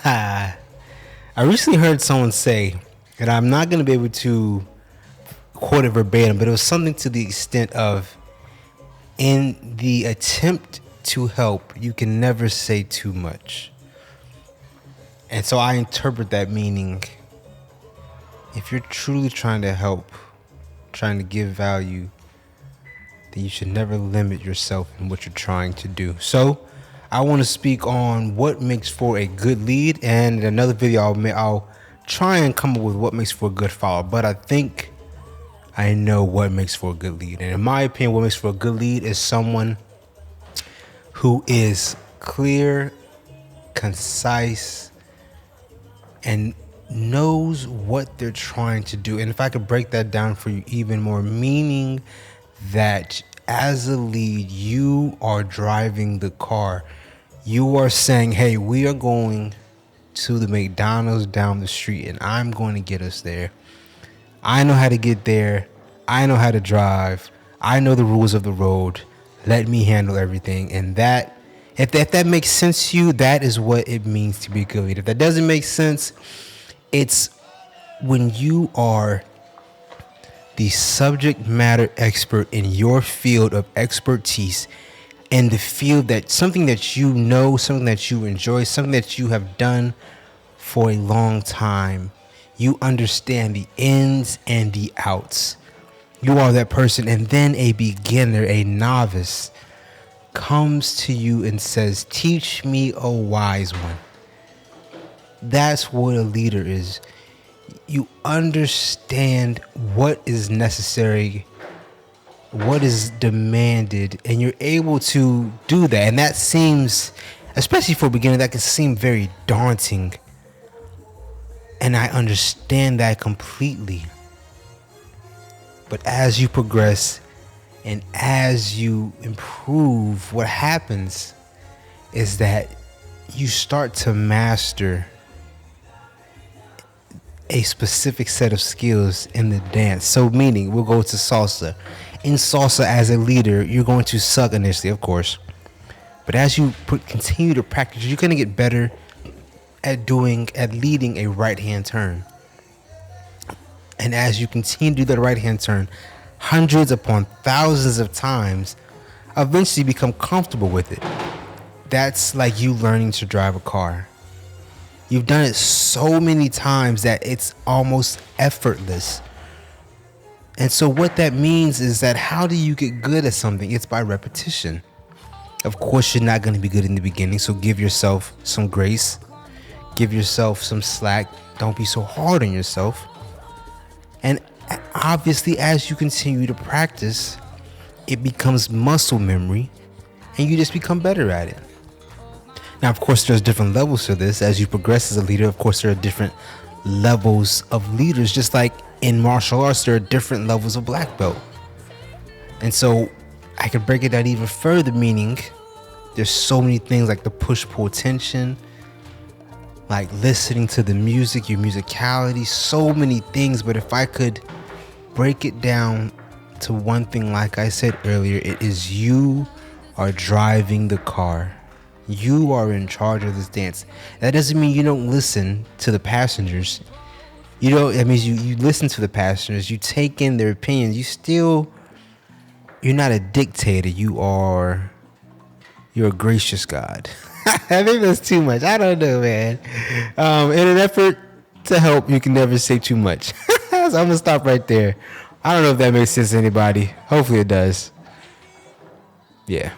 I recently heard someone say, and I'm not going to be able to quote it verbatim, but it was something to the extent of, in the attempt to help, you can never say too much. And so I interpret that meaning, if you're truly trying to help, trying to give value, then you should never limit yourself in what you're trying to do. So I want to speak on what makes for a good lead, and in another video I'll try and come up with what makes for a good follow. But I think I know what makes for a good lead, and in my opinion, what makes for a good lead is someone who is clear, concise, and knows what they're trying to do. And if I could break that down for you even more, meaning that as a lead, you are driving the car. You are saying, hey, we are going to the McDonald's down the street and I'm going to get us there. I know how to get there. I know how to drive. I know the rules of the road. Let me handle everything. And that, if that makes sense to you, that is what it means to be a good leader. If that doesn't make sense, it's when you are the subject matter expert in your field of expertise, in the field that something that you know, something that you enjoy, something that you have done for a long time. You understand the ins and the outs. You are that person, and then a beginner, a novice, comes to you and says, teach me, a wise one. That's what a leader is. You understand what is necessary, what is demanded, and you're able to do that. And that seems, especially for a beginner, that can seem very daunting. And I understand that completely. But as you progress and as you improve, what happens is that you start to master a specific set of skills in the dance. So meaning, we'll go to salsa. In salsa, as a leader, you're going to suck initially, of course. But as you continue to practice, you're going to get better at leading a right-hand turn. And as you continue to do that right-hand turn, hundreds upon thousands of times, eventually become comfortable with it. That's like you learning to drive a car. You've done it so many times that it's almost effortless. And so what that means is that how do you get good at something? It's by repetition. Of course, you're not going to be good in the beginning, so give yourself some grace. Give yourself some slack. Don't be so hard on yourself. And obviously, as you continue to practice, it becomes muscle memory, and you just become better at it. Now, of course, there's different levels to this. As you progress as a leader, of course, there are different levels of leaders. Just like in martial arts, there are different levels of black belt. And so I could break it down even further, meaning there's so many things like the push-pull tension, like listening to the music, your musicality, so many things. But if I could break it down to one thing, like I said earlier, it is you are driving the car. You are in charge of this dance. That doesn't mean you don't listen to the passengers. That means you listen to the passengers. You take in their opinions. You're not a dictator. You're a gracious God. Maybe that's too much. I don't know, man. In an effort to help, you can never say too much. So I'm going to stop right there. I don't know if that makes sense to anybody. Hopefully it does. Yeah.